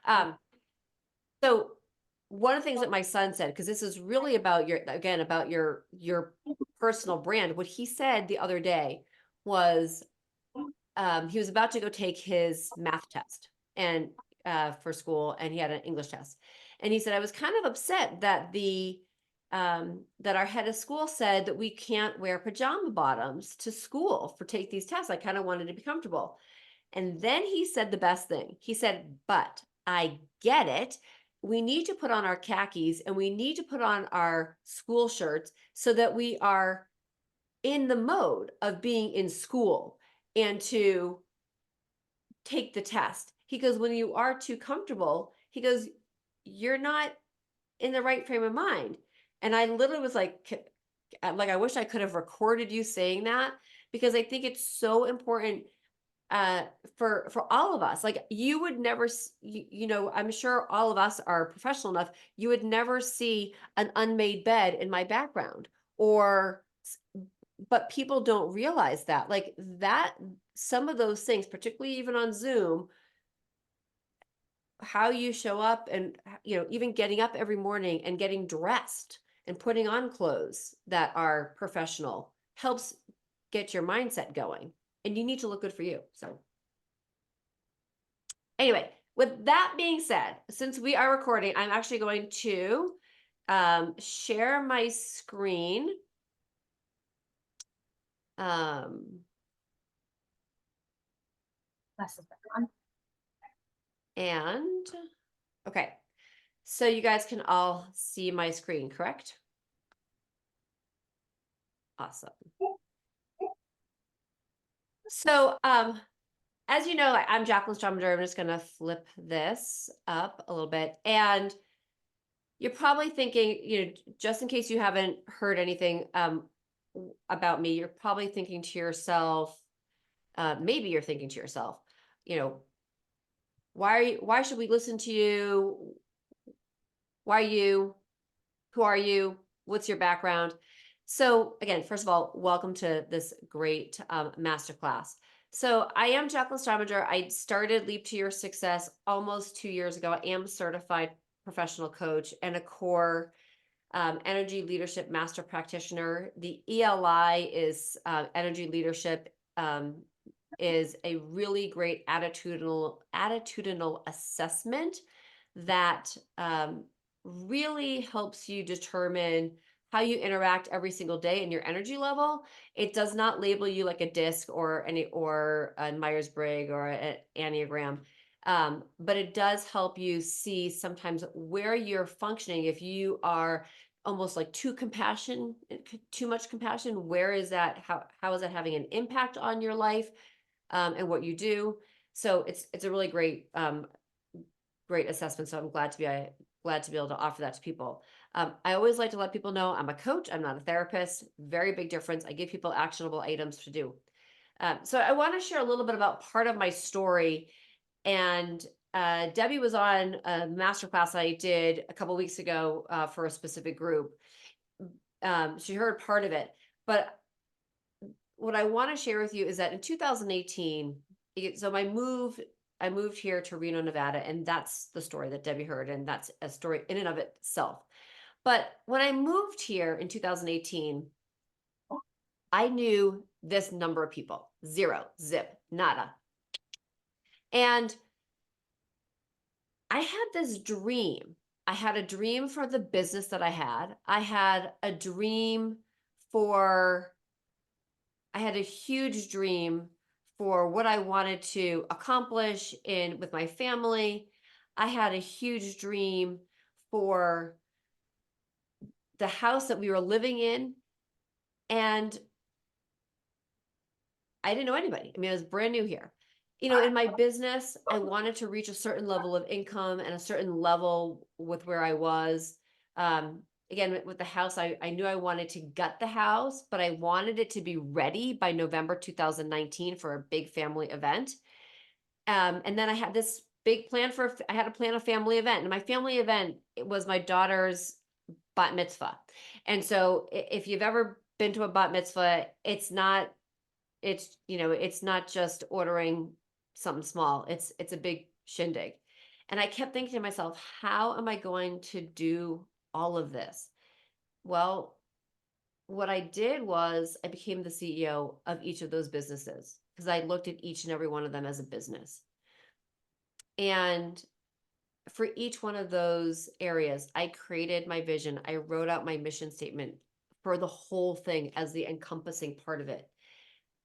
So one of the things that my son said, because this is really about your personal brand. What he said the other day was he was about to go take his math test and for school, and he had an English test. And he said, I was kind of upset that that our head of school said that we can't wear pajama bottoms to school for take these tests. I kind of wanted to be comfortable. And then he said the best thing. He said, but I get it. We need to put on our khakis and we need to put on our school shirts so that we are in the mode of being in school and to take the test. He goes, when you are too comfortable, he goes, you're not in the right frame of mind. And I literally was like, I wish I could have recorded you saying that, because I think it's so important for all of us. Like, you would never, I'm sure all of us are professional enough. You would never see an unmade bed in my background, but people don't realize that, like that, some of those things, particularly even on Zoom, how you show up and, even getting up every morning and getting dressed and putting on clothes that are professional helps get your mindset going, and you need to look good for you. So anyway, with that being said, since we are recording, I'm actually going to share my screen. And okay, so you guys can all see my screen, correct? Awesome. So as you know, I'm Jacqueline Strominger. I'm just going to flip this up a little bit. And you're probably thinking, just in case you haven't heard anything about me, you're probably thinking to yourself, maybe you're thinking to yourself, why should we listen to you? Why are you? Who are you? What's your background? So again, first of all, welcome to this great masterclass. So I am Jacqueline Strominger. I started Leap to Your Success almost 2 years ago. I am a certified professional coach and a core energy leadership master practitioner. The ELI is energy leadership, is a really great attitudinal assessment that really helps you determine how you interact every single day in your energy level. It does not label you like a DISC or a Myers-Briggs or an Enneagram, but it does help you see sometimes where you're functioning. If you are almost like too much compassion, where is that? How is that having an impact on your life and what you do? So it's a really great assessment. So I'm glad to be able to offer that to people. I always like to let people know I'm a coach. I'm not a therapist. Very big difference. I give people actionable items to do. So I want to share a little bit about part of my story. And Debbie was on a masterclass I did a couple weeks ago for a specific group. She heard part of it. But what I want to share with you is that in 2018, so I moved here to Reno, Nevada, and that's the story that Debbie heard, and that's a story in and of itself. But when I moved here in 2018, I knew this number of people: 0, zip, nada. And I had this dream. I had a dream for the business that I had. I had a huge dream for what I wanted to accomplish with my family. I had a huge dream for the house that we were living in. And I didn't know anybody. I mean, I was brand new here. In my business, I wanted to reach a certain level of income and a certain level with where I was. Again, with the house, I knew I wanted to gut the house, but I wanted it to be ready by November 2019 for a big family event. And then I had this big plan I had to plan a family event. And my family event, it was my daughter's bat mitzvah. And so if you've ever been to a bat mitzvah, it's not just ordering something small. It's a big shindig. And I kept thinking to myself, how am I going to do all of this? Well, what I did was I became the CEO of each of those businesses because I looked at each and every one of them as a business. And for each one of those areas, I created my vision. I wrote out my mission statement for the whole thing as the encompassing part of it.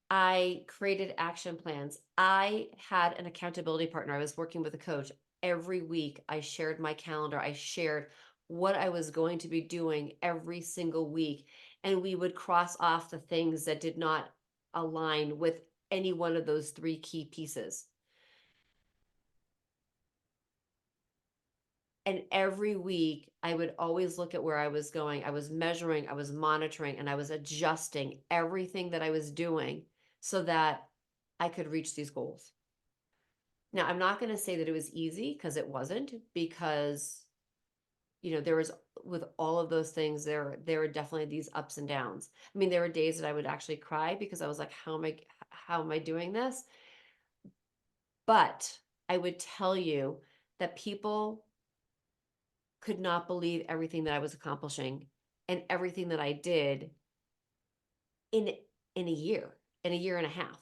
I created action plans. I had an accountability partner. I was working with a coach. Every week, I shared my calendar. I shared what I was going to be doing every single week. And we would cross off the things that did not align with any one of those three key pieces. And every week, I would always look at where I was going. I was measuring, I was monitoring, and I was adjusting everything that I was doing so that I could reach these goals. Now, I'm not going to say that it was easy because it wasn't, because there was, with all of those things, there were definitely these ups and downs. I mean, there were days that I would actually cry because I was like, how am I doing this? But I would tell you that people could not believe everything that I was accomplishing and everything that I did in a year and a half.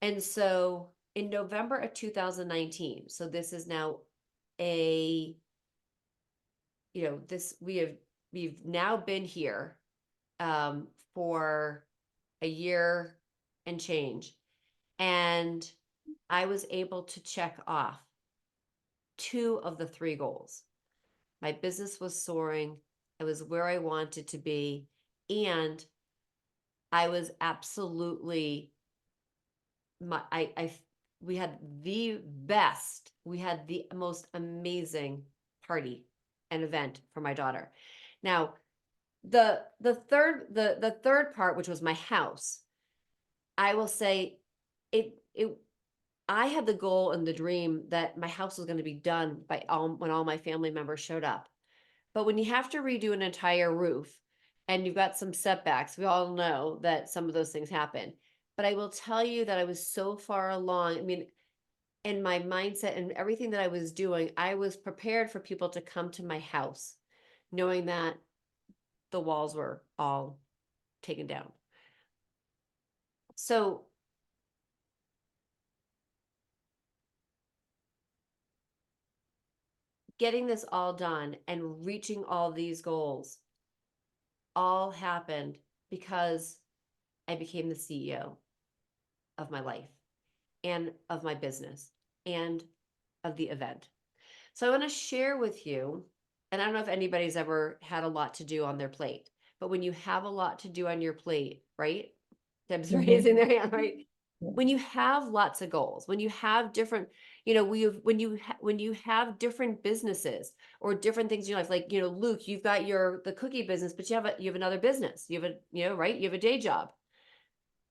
And so in November of 2019, so this is now a, this we've now been here for a year and change. And I was able to check off two of the three goals. My business was soaring. I was where I wanted to be. And I was absolutely we had the most amazing party and event for my daughter. Now, the third part, which was my house, I will say it I had the goal and the dream that my house was going to be done when all my family members showed up. But when you have to redo an entire roof and you've got some setbacks, we all know that some of those things happen. But I will tell you that I was so far along. I mean, in my mindset and everything that I was doing, I was prepared for people to come to my house, knowing that the walls were all taken down. So getting this all done and reaching all these goals all happened because I became the CEO of my life and of my business and of the event. So I want to share with you, and I don't know if anybody's ever had a lot to do on their plate, but when you have a lot to do on your plate, right? Deb's raising their hand, right? When you have lots of goals, when you have different, when you have different businesses or different things in your life, like, Luke, you've got the cookie business, but you have another business. You have right? You have a day job,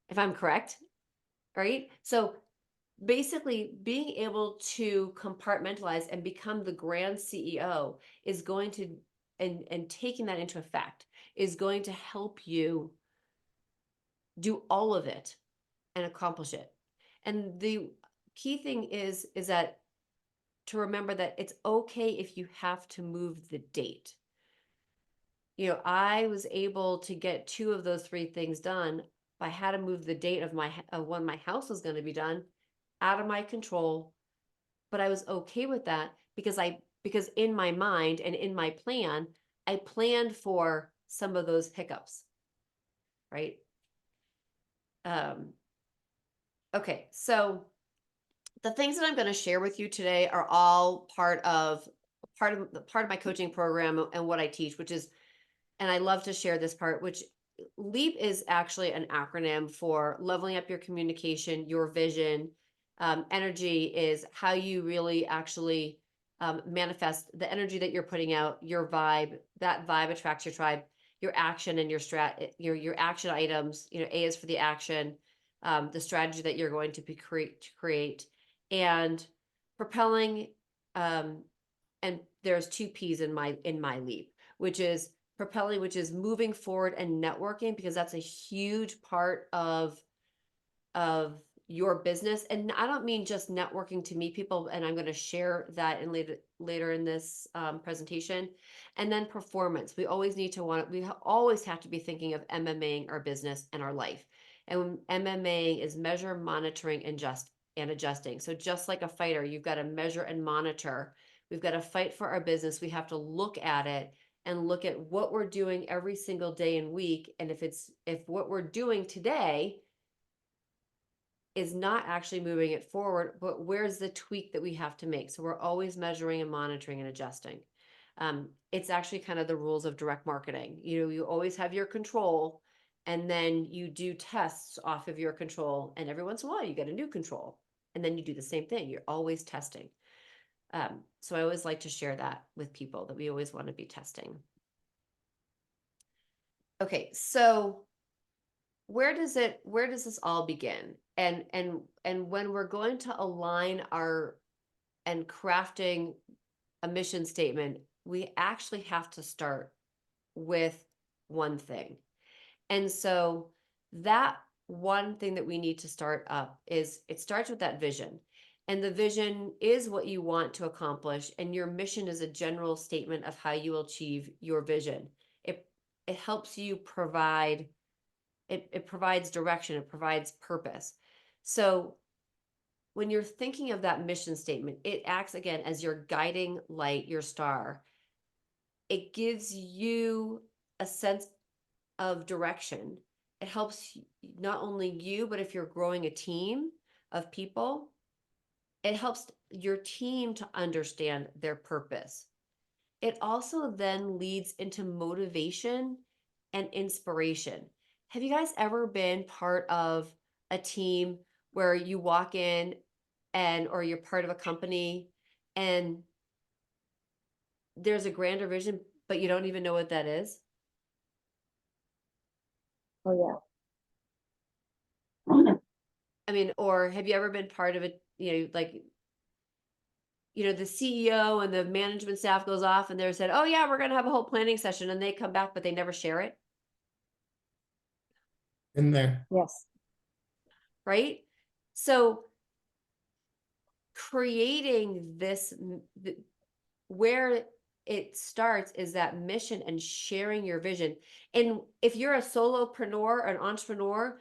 if I'm correct, right? So basically being able to compartmentalize and become the grand CEO is going to, and taking that into effect, is going to help you do all of it and accomplish it. And the key thing is that to remember that it's okay if you have to move the date. I was able to get two of those three things done. I had to move the date of when my house was going to be done, out of my control, but I was okay with that because in my mind and in my plan, I planned for some of those hiccups, right? Okay, so the things that I'm going to share with you today are all part of my coaching program and what I teach, which is, and I love to share this part, which LEAP is actually an acronym for leveling up your communication, your vision. Energy is how you really actually manifest the energy that you're putting out, your vibe. That vibe attracts your tribe. Your action and your action items. A is for the action, the strategy that you're going to create, and propelling. And there's two P's in my LEAP, which is propelling, which is moving forward, and networking, because that's a huge part of your business. And I don't mean just networking to meet people, and I'm going to share that in later in this presentation. And then performance. We always need to always have to be thinking of MMAing our business and our life. And MMAing is measure, monitoring, and adjusting. So just like a fighter, you've got to measure and monitor. We've got to fight for our business. We have to look at it and look at what we're doing every single day and week. And if what we're doing today is not actually moving it forward, but where's the tweak that we have to make? So we're always measuring and monitoring and adjusting. It's actually kind of the rules of direct marketing. You always have your control, and then you do tests off of your control, and every once in a while you get a new control, and then you do the same thing. You're always testing. So I always like to share that with people, that we always want to be testing. Okay, so where does this all begin? And when we're going to align and crafting a mission statement, we actually have to start with one thing. And so that one thing that we need to start up is, it starts with that vision. And the vision is what you want to accomplish, and your mission is a general statement of how you will achieve your vision. It helps you provide it provides direction, it provides purpose. So when you're thinking of that mission statement, it acts again as your guiding light, your star. It gives you a sense of direction. It helps not only you, but if you're growing a team of people, it helps your team to understand their purpose. It also then leads into motivation and inspiration. Have you guys ever been part of a team where you walk in or you're part of a company and there's a grander vision, but you don't even know what that is? Oh yeah. I mean, or have you ever been part of it, the CEO and the management staff goes off and they're said, oh yeah, we're going to have a whole planning session, and they come back, but they never share it. In there. Yes. Right? So creating this, where it starts is that mission and sharing your vision. And if you're a solopreneur or an entrepreneur,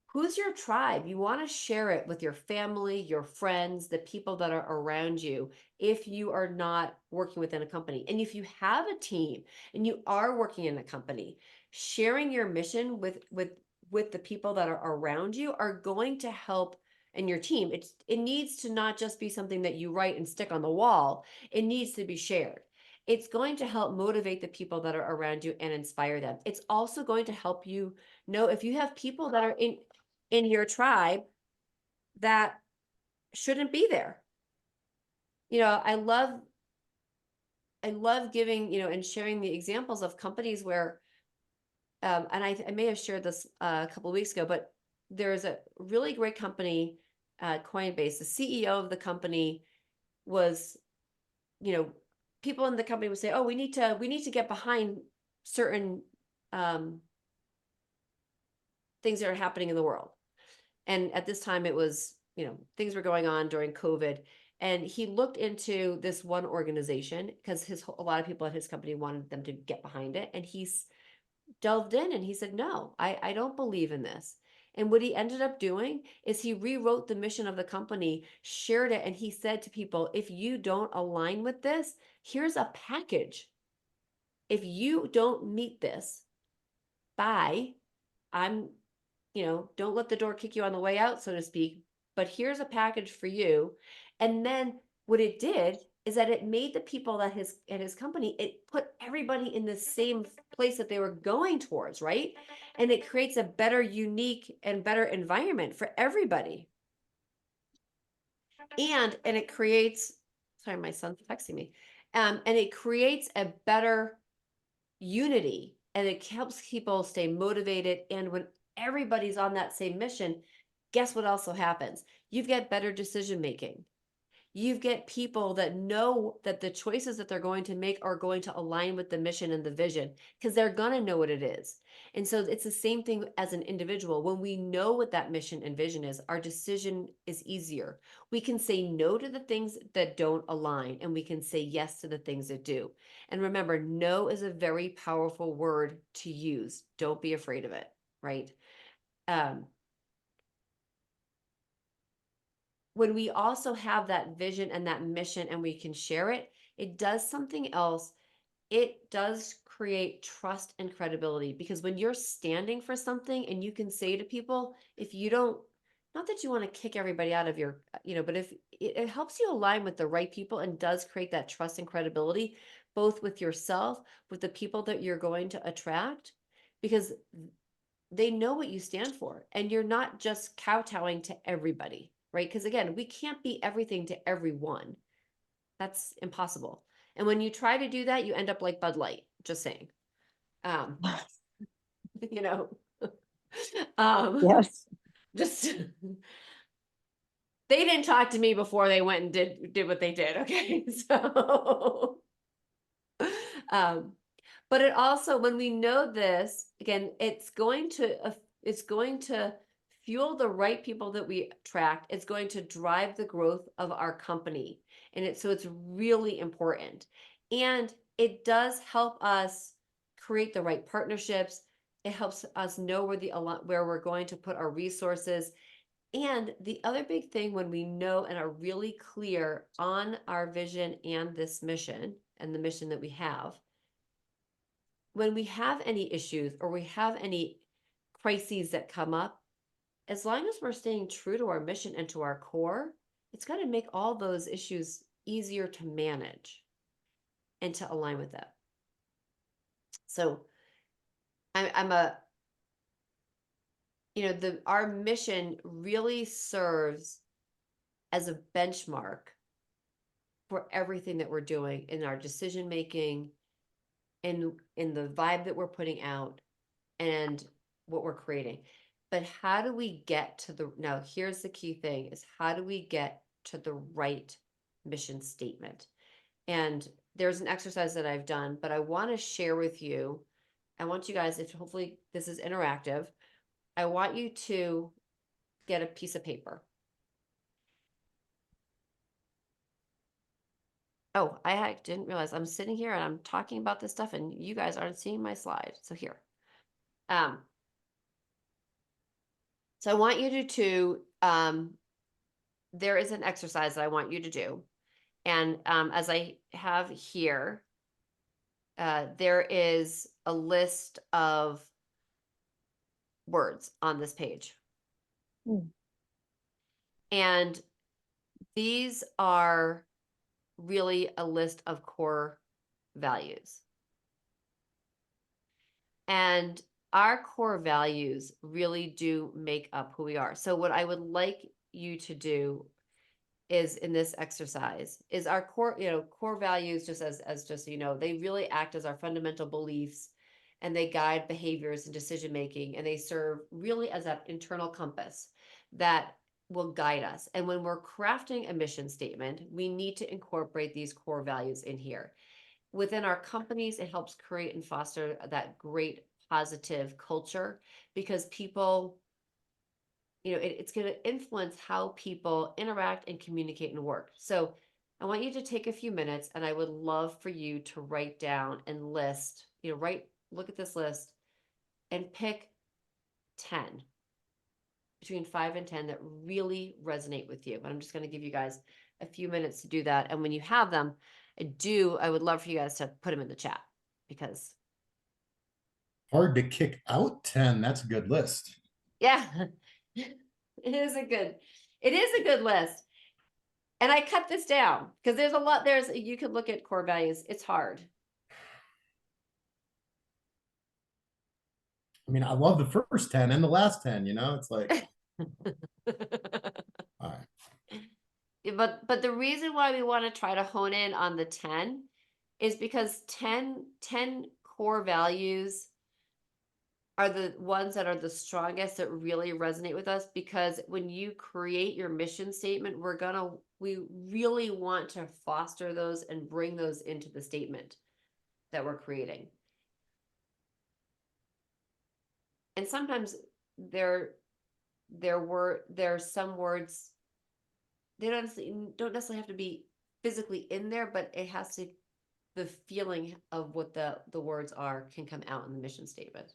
who's your tribe? You want to share it with your family, your friends, the people that are around you, if you are not working within a company. And if you have a team and you are working in a company, sharing your mission with the people that are around you are going to help. And your team, it needs to not just be something that you write and stick on the wall. It needs to be shared. It's going to help motivate the people that are around you and inspire them. It's also going to help you know if you have people that are in your tribe that shouldn't be there. I love giving, and sharing the examples of companies where, and I may have shared this a couple of weeks ago, but there's a really great company, Coinbase. The CEO of the company was, people in the company would say, oh, we need to get behind certain things that are happening in the world. And at this time it was, things were going on during COVID. And he looked into this one organization because a lot of people at his company wanted them to get behind it. And he's delved in and he said, no, I don't believe in this. And what he ended up doing is he rewrote the mission of the company, shared it, and he said to people, if you don't align with this, here's a package. If you don't meet this, bye. Don't let the door kick you on the way out, so to speak, but here's a package for you. And then what it did is that it made the people at his company, it put everybody in the same place that they were going towards, right? And it creates a better, unique, and better environment for everybody. And it creates, sorry, my son's texting me. And it creates a better unity, and it helps people stay motivated. And when everybody's on that same mission, guess what also happens? You've got better decision making. You get people that know that the choices that they're going to make are going to align with the mission and the vision because they're going to know what it is. And so it's the same thing as an individual. When we know what that mission and vision is, our decision is easier. We can say no to the things that don't align, and we can say yes to the things that do. And remember, no is a very powerful word to use. Don't be afraid of it, right? When we also have that vision and that mission and we can share it, it does something else. It does create trust and credibility, because when you're standing for something and you can say to people, if you don't, not that you want to kick everybody out of your, but if it helps you align with the right people and does create that trust and credibility, both with yourself, with the people that you're going to attract, because they know what you stand for and you're not just kowtowing to everybody, right? Because again, we can't be everything to everyone. That's impossible. And when you try to do that, you end up like Bud Light, just saying. Um, you know, Yes. just they didn't talk to me before they went and did what they did. Okay. So um, but it also, when we know this, again, it's going to fuel the right people that we attract. It's going to drive the growth of our company. And so it's really important. And it does help us create the right partnerships. It helps us know where we're going to put our resources. And the other big thing, when we know and are really clear on our vision and this mission and the mission that we have, when we have any issues or we have any crises that come up, as long as we're staying true to our mission and to our core, it's going to make all those issues easier to manage and to align with that. So I'm a, our mission really serves as a benchmark for everything that we're doing in our decision making, in the vibe that we're putting out, and what we're creating. But how do we get to now here's the key thing, is how do we get to the right mission statement? And there's an exercise that I've done, but I want to share with you. I want you guys, if hopefully this is interactive, I want you to get a piece of paper. Oh, I didn't realize I'm sitting here and I'm talking about this stuff and you guys aren't seeing my slide. So here. So I want you there is an exercise that I want you to do. And as I have here, there is a list of words on this page. And these are really a list of core values. And our core values really do make up who we are. So what I would like you to do is, in this exercise, is our core values, just as just they really act as our fundamental beliefs, and they guide behaviors and decision making, and they serve really as that internal compass that will guide us. And when we're crafting a mission statement, we need to incorporate these core values in here. Within our companies, it helps create and foster that great positive culture, because people, it's going to influence how people interact and communicate and work. So I want you to take a few minutes, and I would love for you to write down and list, look at this list and pick 10, between 5 and 10, that really resonate with you. And I'm just going to give you guys a few minutes to do that. And when you have them, I would love for you guys to put them in the chat, because hard to kick out 10. That's a good list. yeah, it is a good list. And I cut this down because there's a lot. You could look at core values. It's hard. I mean, I love the first 10 and the last 10, it's like, all right. But the reason why we want to try to hone in on the 10 is because 10 core values are the ones that are the strongest that really resonate with us, because when you create your mission statement, we really want to foster those and bring those into the statement that we're creating. And sometimes there's some words, they don't necessarily have to be physically in there, but it has to, the feeling of what the words are can come out in the mission statement.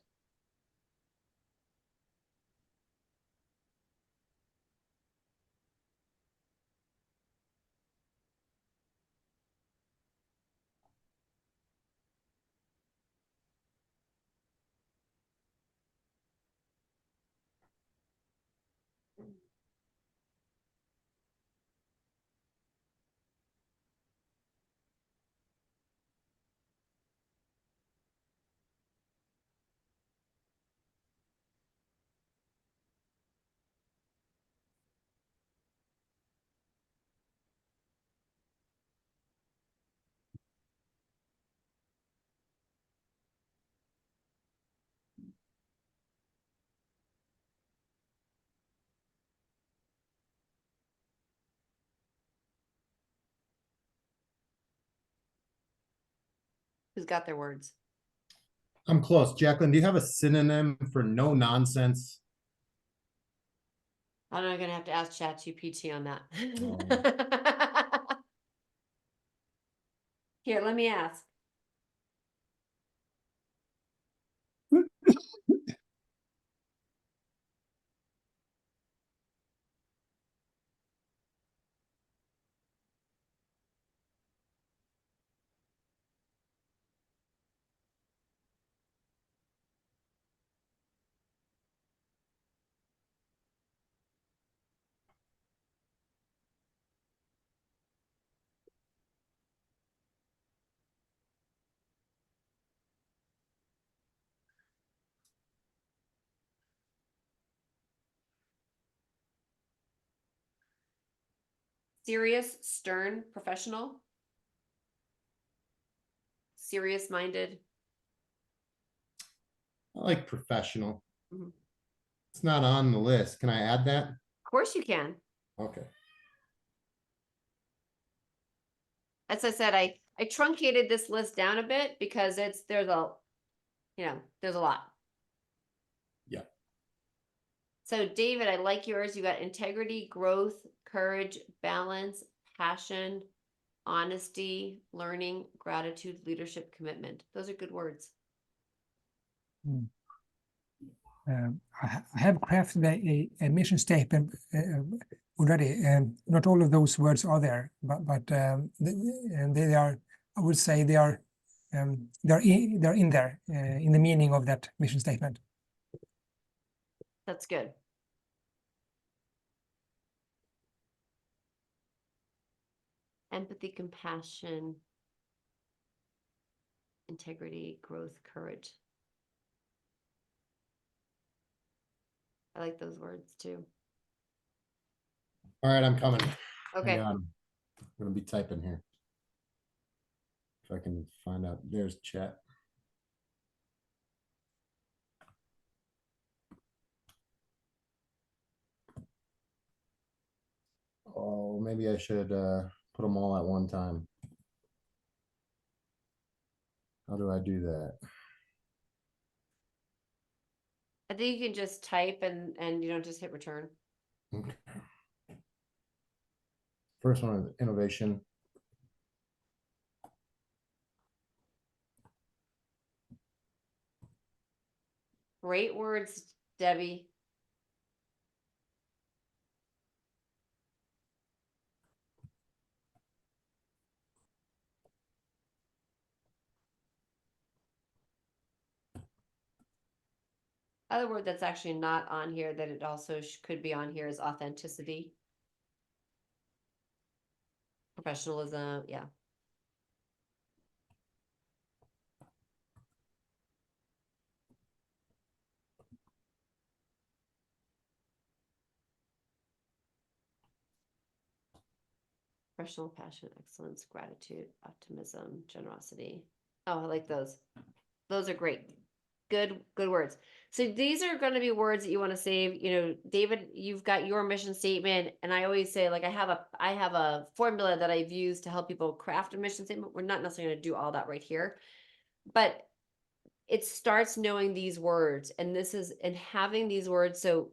Who's got their words? I'm close. Jacqueline, do you have a synonym for no nonsense? I'm not gonna have to ask ChatGPT on that. Here, let me ask. Serious, stern, professional. Serious minded. I like professional. Mhm. It's not on the list. Can I add that? Of course you can. Okay. As I said, I truncated this list down a bit because there's a lot. Yeah. So David, I like yours. You got integrity, growth, courage, balance, passion, honesty, learning, gratitude, leadership, commitment. Those are good words. I have crafted a mission statement already, and not all of those words are there, but and they are, I would say, they're in there in the meaning of that mission statement. That's good. Empathy, compassion, integrity, growth, courage. I like those words too. All right, I'm coming. Okay. Hang on. I'm gonna be typing here. If I can find out. There's chat. Oh, maybe I should put them all at one time. How do I do that? I think you can just type and you don't just hit return. Okay. First one is innovation. Great words, Debbie. Other word that's actually not on here that it also could be on here is authenticity. Professionalism, yeah. Professional, passion, excellence, gratitude, optimism, generosity. Oh, I like those. Those are great. Good words. So these are going to be words that you want to save. You know, David, you've got your mission statement, and I always say, like, I have a formula that I've used to help people craft a mission statement. We're not necessarily going to do all that right here, but it starts knowing these words, and having these words. So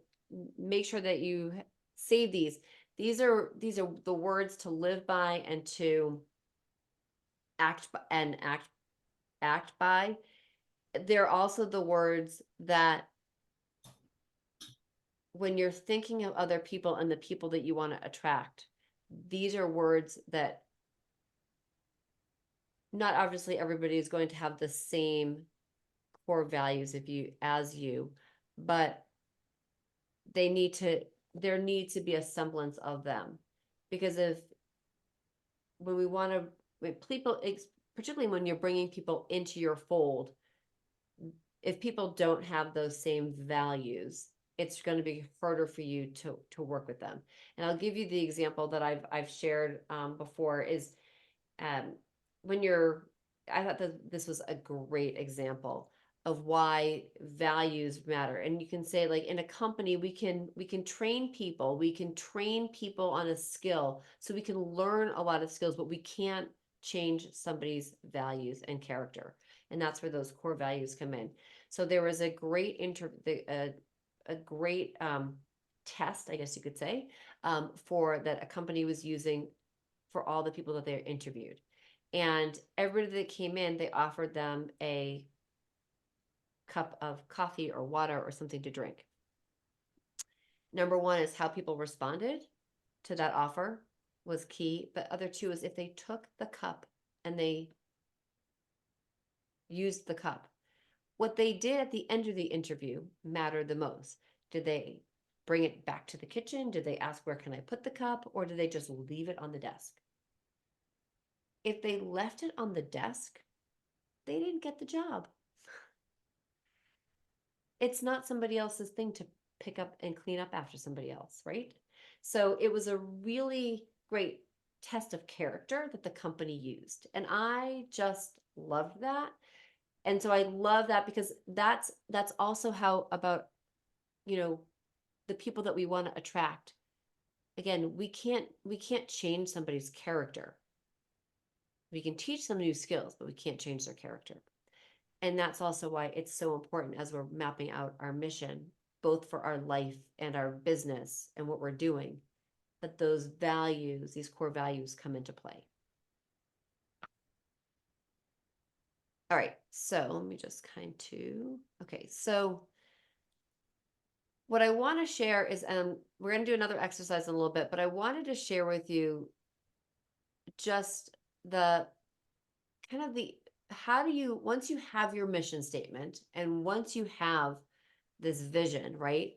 make sure that you save these. These are the words to live by and to act by. They're also the words that when you're thinking of other people and the people that you want to attract, these are words that not obviously everybody is going to have the same core values as you, but there needs to be a semblance of them. Because when we want to, particularly when you're bringing people into your fold, if people don't have those same values, it's going to be harder for you to work with them. And I'll give you the example that I've shared before is when I thought that this was a great example of why values matter. And you can say, like, in a company, we can train people, on a skill, so we can learn a lot of skills, but we can't change somebody's values and character. And that's where those core values come in. So there was a great test, I guess you could say, for that a company was using for all the people that they interviewed. And everybody that came in, they offered them a cup of coffee or water or something to drink. Number one is how people responded to that offer was key. But other two is if they took the cup and they used the cup. What they did at the end of the interview mattered the most. Did they bring it back to the kitchen? Did they ask, where can I put the cup? Or did they just leave it on the desk? If they left it on the desk, they didn't get the job. It's not somebody else's thing to pick up and clean up after somebody else, right? So it was a really great test of character that the company used. And I just loved that. And so I love that because that's also how about, the people that we want to attract. Again, we can't change somebody's character. We can teach them new skills, but we can't change their character. And that's also why it's so important as we're mapping out our mission, both for our life and our business and what we're doing, that those values, these core values, come into play. All right, so let me just okay, so what I want to share is, we're going to do another exercise in a little bit, but I wanted to share with you just how do you, once you have your mission statement and once you have this vision, right?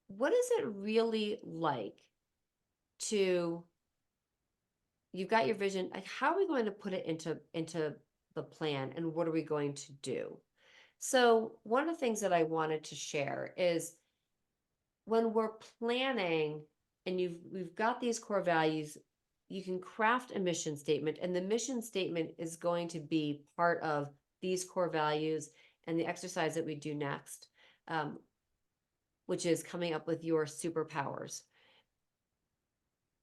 What is it really like you've got your vision, like how are we going to put it into the plan and what are we going to do? So one of the things that I wanted to share is when we're planning and we've got these core values, you can craft a mission statement, and the mission statement is going to be part of these core values and the exercise that we do next, which is coming up with your superpowers.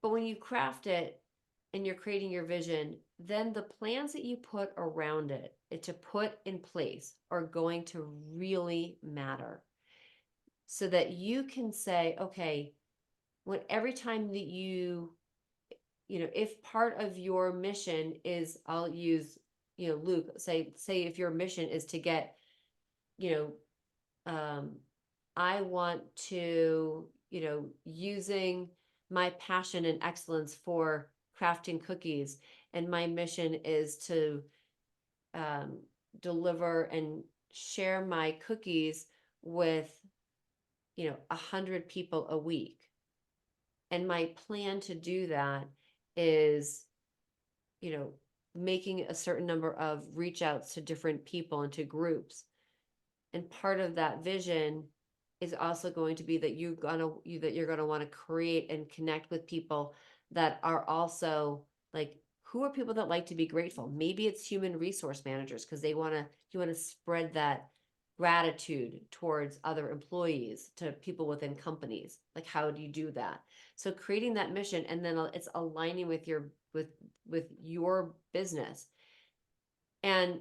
But when you craft it and you're creating your vision, then the plans that you put around it to put in place are going to really matter. So that you can say, okay, every time that if part of your mission is, I'll use, Luke, say if your mission is to get, I want to, using my passion and excellence for crafting cookies, and my mission is to deliver and share my cookies with 100 people a week. And my plan to do that is, making a certain number of reach outs to different people and to groups. And part of that vision is also going to be that you're going to want to create and connect with people that are also like who are people that like to be grateful? Maybe it's human resource managers because you want to spread that gratitude towards other employees, to people within companies. Like, how do you do that? So creating that mission, and then it's aligning with your business. And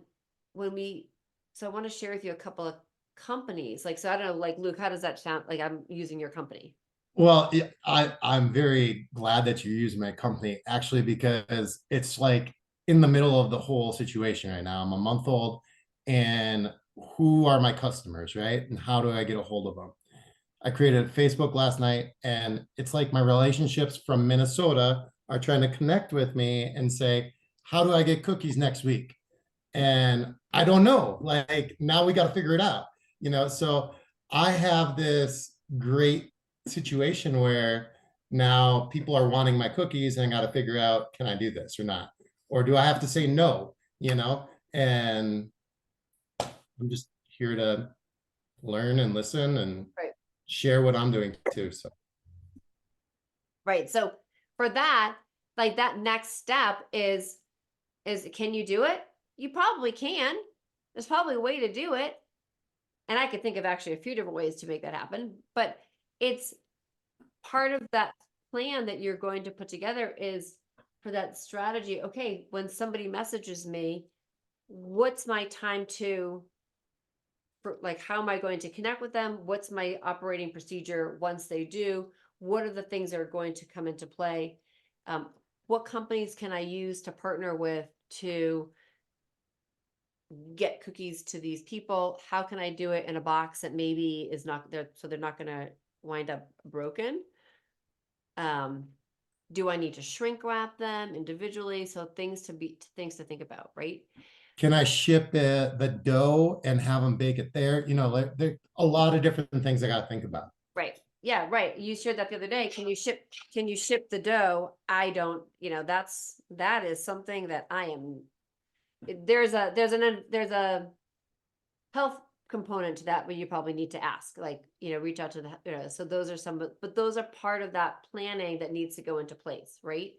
so I want to share with you a couple of companies. Like, so I don't know, like, Luke, how does that sound? Like, I'm using your company. Well, yeah, I'm very glad that you're using my company, actually, because it's like in the middle of the whole situation right now. I'm a month old, and who are my customers, right? And how do I get a hold of them? I created Facebook last night, and it's like my relationships from Minnesota are trying to connect with me and say, how do I get cookies next week? And I don't know. Like, now we got to figure it out, So I have this great situation where now people are wanting my cookies, and I got to figure out, can I do this or not? Or do I have to say no, And I'm just here to learn and listen and Right. share what I'm doing too. So Right. So for that, like, that next step is can you do it? You probably can. There's probably a way to do it. And I could think of actually a few different ways to make that happen, but it's part of that plan that you're going to put together is for that strategy. Okay, when somebody messages me, what's my time like, how am I going to connect with them? What's my operating procedure once they do? What are the things that are going to come into play? What companies can I use to partner with to get cookies to these people? How can I do it in a box that maybe is not there, so they're not going to wind up broken? Do I need to shrink wrap them individually? So things to think about, right? can I ship the dough and have them bake it there? Like, there a lot of different things I got to think about. Right. Yeah, right. You shared that the other day. Can you ship the dough? I don't, that is something that I am, there's a health component to that, but you probably need to ask, like, reach out to so those are but those are part of that planning that needs to go into place, right?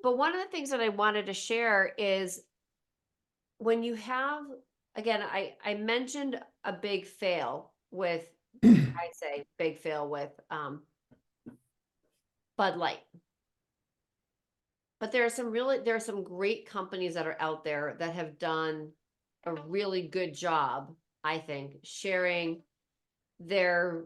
But one of the things that I wanted to share is when you have, again, I mentioned a big fail with, I say big fail with Bud Light. But there are some great companies that are out there that have done a really good job, I think, sharing their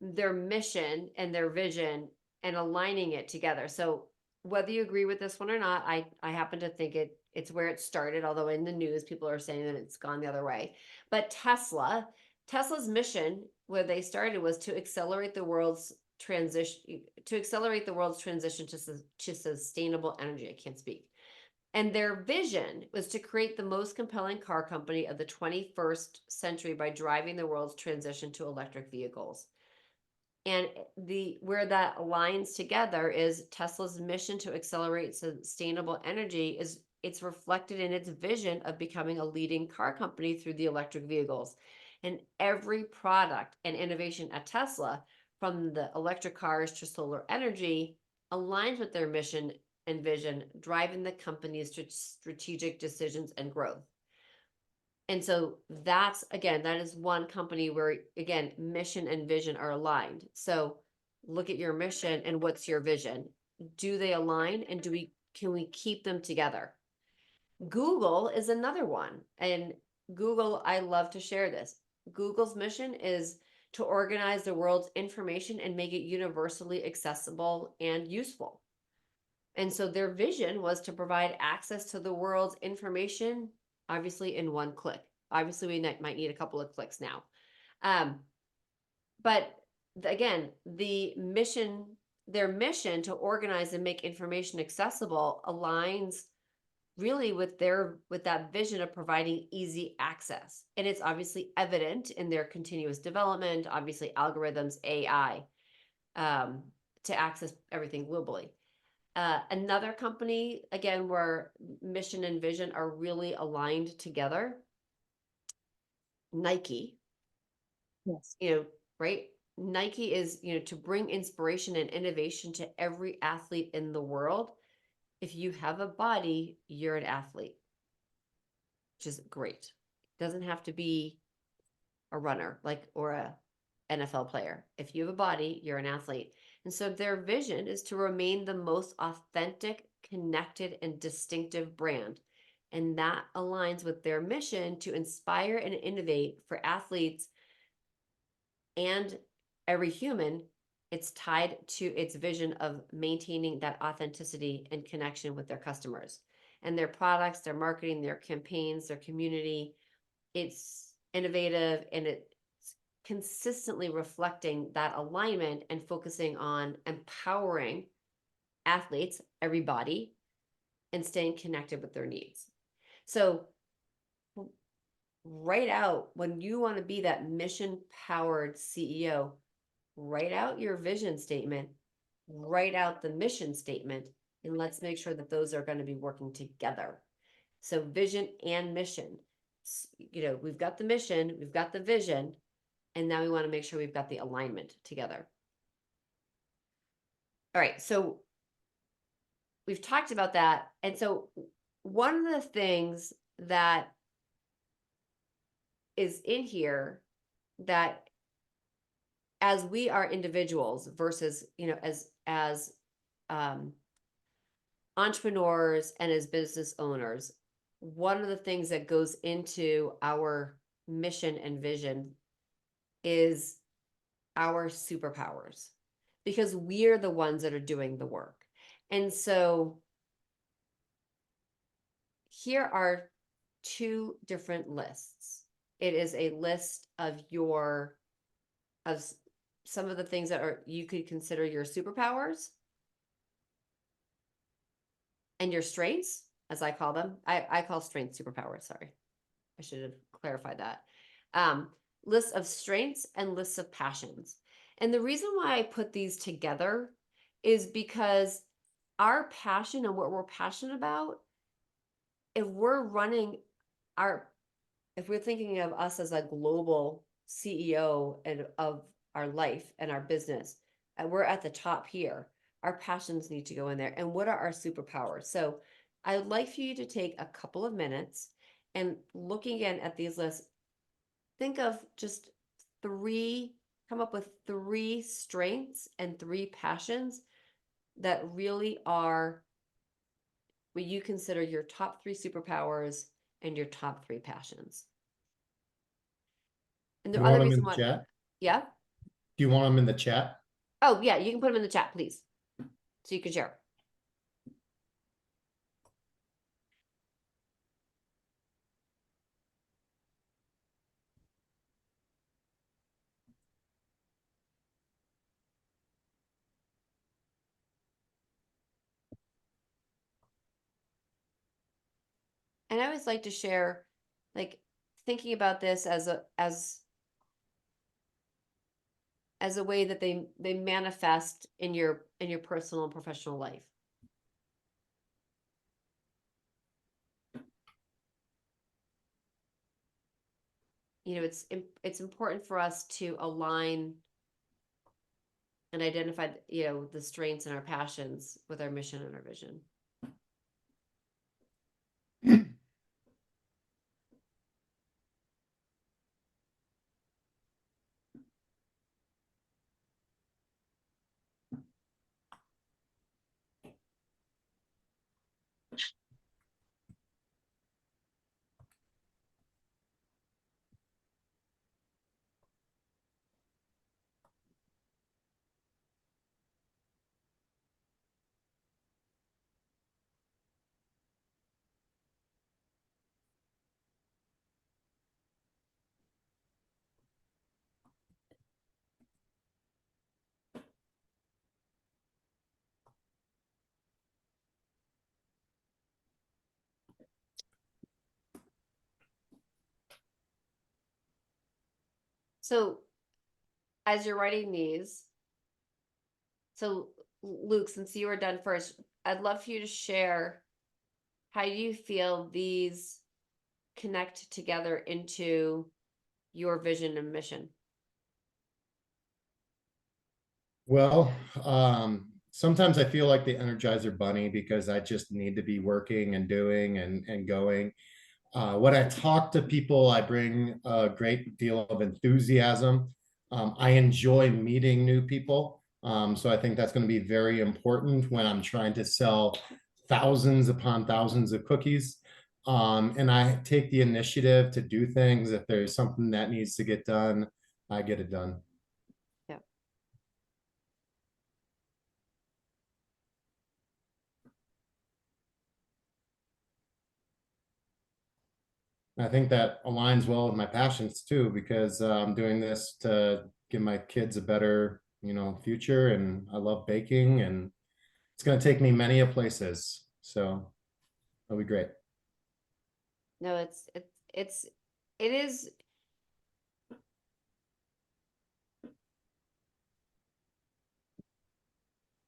mission and their vision and aligning it together. So whether you agree with this one or not, I happen to think it's where it started, although in the news people are saying that it's gone the other way. But Tesla's mission, where they started, was to accelerate the world's transition to sustainable energy. I can't speak. And their vision was to create the most compelling car company of the 21st century by driving the world's transition to electric vehicles. And where that aligns together is Tesla's mission to accelerate sustainable energy it's reflected in its vision of becoming a leading car company through the electric vehicles. And every product and innovation at Tesla, from the electric cars to solar energy, aligns with their mission and vision, driving the company's strategic decisions and growth. And so that is one company where, again, mission and vision are aligned. So look at your mission and what's your vision. Do they align, and can we keep them together? Google is another one. And Google, I love to share this. Google's mission is to organize the world's information and make it universally accessible and useful. And so their vision was to provide access to the world's information, obviously in one click. Obviously, we might need a couple of clicks now. But again, their mission to organize and make information accessible aligns really with that vision of providing easy access. And it's obviously evident in their continuous development, obviously algorithms, AI, to access everything globally. Another company, again, where mission and vision are really aligned together, Nike. Yes. Right? Nike is, to bring inspiration and innovation to every athlete in the world. If you have a body, you're an athlete, which is great. Doesn't have to be a runner or a NFL player. If you have a body, you're an athlete. And so their vision is to remain the most authentic, connected, and distinctive brand. And that aligns with their mission to inspire and innovate for athletes and every human. It's tied to its vision of maintaining that authenticity and connection with their customers and their products, their marketing, their campaigns, their community. It's innovative and it's consistently reflecting that alignment and focusing on empowering athletes, everybody, and staying connected with their needs. So write out, when you want to be that mission powered CEO, write out your vision statement, write out the mission statement, and let's make sure that those are going to be working together. So vision and mission. We've got the mission, we've got the vision, and now we want to make sure we've got the alignment together. All right, so we've talked about that. And so one of the things that is in here that as we are individuals versus, as entrepreneurs and as business owners, one of the things that goes into our mission and vision is our superpowers, because we're the ones that are doing the work. And so here are two different lists. It is a list of some of the things that you could consider your superpowers and your strengths, as I call them. I call strengths superpowers. Sorry, I should have clarified that. Lists of strengths and lists of passions. And the reason why I put these together is because our passion and what we're passionate about, if we're thinking of us as a global CEO and of our life and our business, and we're at the top here, our passions need to go in there. And what are our superpowers? So I would like for you to take a couple of minutes and looking again at these lists, think of just come up with 3 strengths and 3 passions that really are what you consider your top 3 superpowers and your top 3 passions. And the You other want them in reason the why, chat? yeah. Do you want them in the chat? Oh yeah, you can put them in the chat, please, so you can share. And I always like to share, thinking about this as a way that they manifest in your personal and professional life. It's important for us to align and identify, the strengths and our passions with our mission and our vision. So as you're writing these, so Luke, since you were done first, I'd love for you to share how you feel these connect together into your vision and mission. Well, sometimes I feel like the Energizer Bunny because I just need to be working and doing and going. When I talk to people, I bring a great deal of enthusiasm. I enjoy meeting new people. So I think that's going to be very important when I'm trying to sell thousands upon thousands of cookies. And I take the initiative to do things. If there's something that needs to get done, I get it done. Yeah. I think that aligns well with my passions too, because I'm doing this to give my kids a better, future. And I love baking, and it's going to take me many a places. So it'll be great. No, it is.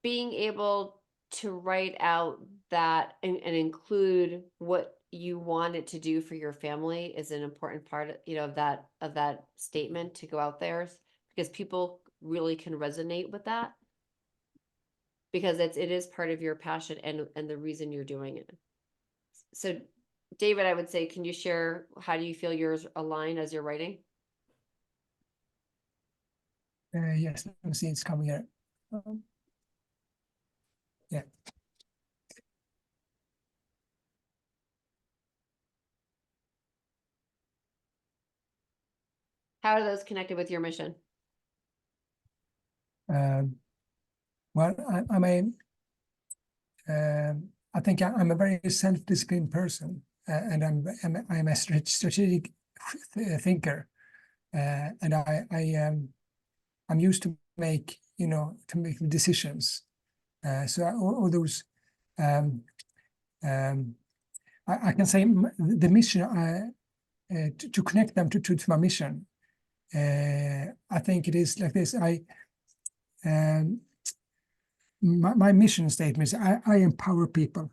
Being able to write out that and include what you want it to do for your family is an important part of, of that statement to go out there, because people really can resonate with that, because it is part of your passion and the reason you're doing it. So David, I would say, can you share how do you feel yours align as you're writing? Yes, let me see, it's coming here. Yeah. How are those connected with your mission? Well, I think I'm a very self-disciplined person, and I'm a strategic thinker, and I'm used to make decisions. So all those I can say the mission to connect them to my mission. I think it is like this. My mission statement is I empower people,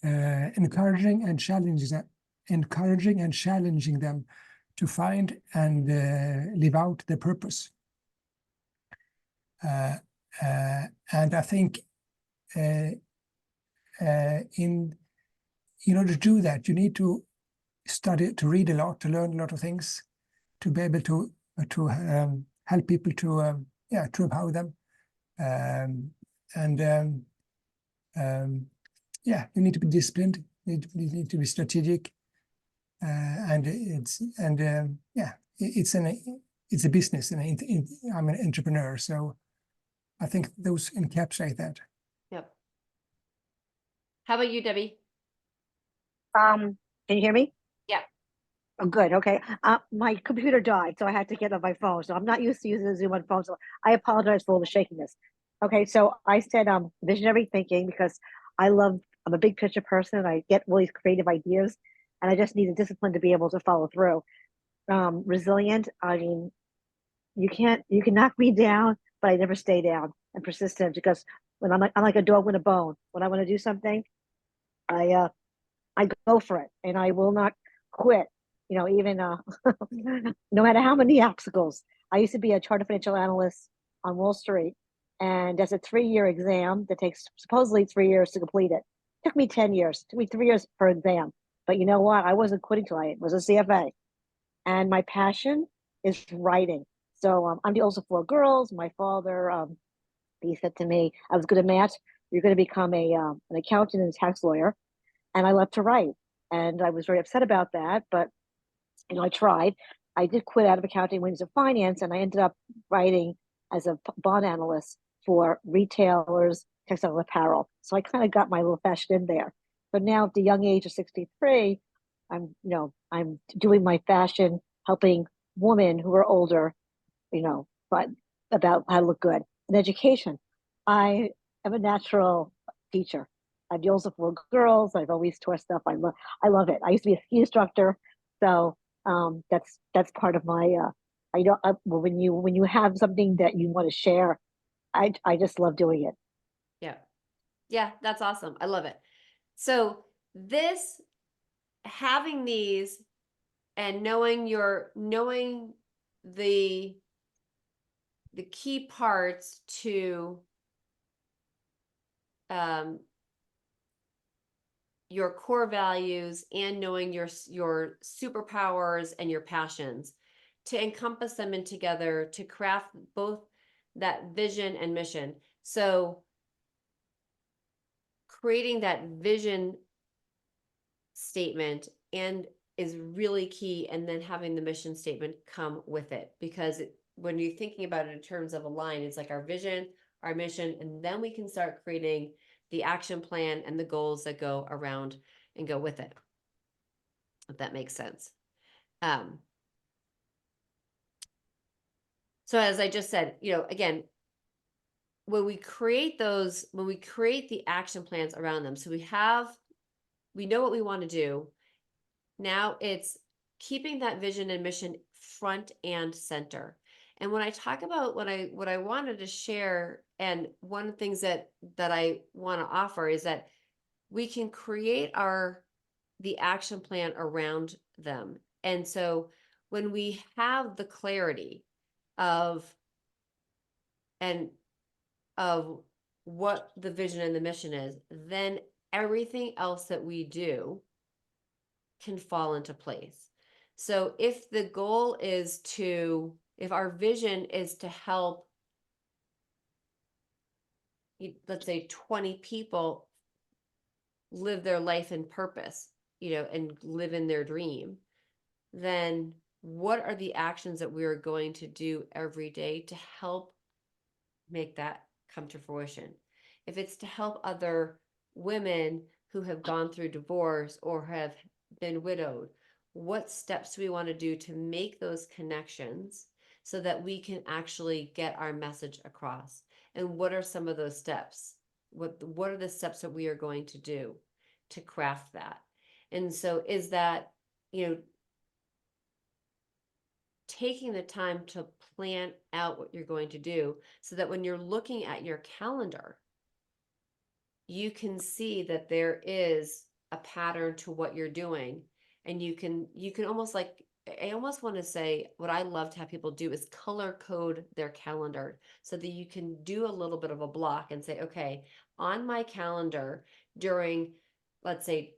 encouraging and challenging them to find and live out their purpose. And I think in order to do that, you need to study, to read a lot, to learn a lot of things, to be able to help people to empower them. Yeah, you need to be disciplined. You need to be strategic, and it's a business, and I'm an entrepreneur, so I think those encapsulate that. Yep. How about you, Debbie? Can you hear me? Yeah. Oh, good. Okay. My computer died, so I had to get on my phone. So I'm not used to using the Zoom on phone. So I apologize for all the shakiness. Okay. So I said visionary thinking because I'm a big picture person. I get all these creative ideas, and I just need the discipline to be able to follow through. Resilient. I mean, you can knock me down, but I never stay down, and persistent because when I'm like a dog with a bone. When I want to do something, I go for it, and I will not quit. Even no matter how many obstacles. I used to be a chartered financial analyst on Wall Street, and there's a 3-year exam that takes supposedly 3 years to complete it. Took me 10 years. Took me 3 years per exam. But you know what? I wasn't quitting till I was a CFA, and my passion is writing. So I'm the oldest of 4 girls. My father, he said to me, "I was good at math. You're going to become an accountant and a tax lawyer." And I love to write. And I was very upset about that, but I tried. I did quit out of accounting, went into finance, and I ended up writing as a bond analyst for retailers, textile apparel. So I kind of got my little fashion in there. But now at the young age of 63, I'm doing my fashion, helping women who are older, but about how to look good. In education, I am a natural teacher. I'm the oldest of 4 girls. I've always taught stuff. I love it. I used to be a ski instructor, so that's part of my. When you have something that you want to share, I just love doing it. Yeah. Yeah, that's awesome. I love it. So having these and knowing the key parts to your core values and knowing your superpowers and your passions, to encompass them in together to craft both that vision and mission. So creating that vision statement and is really key, and then having the mission statement come with it, because when you're thinking about it in terms of a line, it's like our vision, our mission, and then we can start creating the action plan and the goals that go around and go with it, if that makes sense. So as I just said, again, when we create the action plans around them, so we know what we want to do. Now it's keeping that vision and mission front and center. And when I talk about what I wanted to share, and one of the things that I want to offer is that we can create the action plan around them. And so when we have the clarity of what the vision and the mission is, then everything else that we do can fall into place. So if the goal is if our vision is to help, let's say 20 people live their life in purpose, and live in their dream, then what are the actions that we are going to do every day to help make that come to fruition? If it's to help other women who have gone through divorce or have been widowed, what steps do we want to do to make those connections so that we can actually get our message across? And what are some of those steps? What are the steps that we are going to do to craft that? And so is that, taking the time to plan out what you're going to do, so that when you're looking at your calendar, you can see that there is a pattern to what you're doing. And you can almost, like, I almost want to say, what I love to have people do is color code their calendar, so that you can do a little bit of a block and say, okay, on my calendar during, let's say,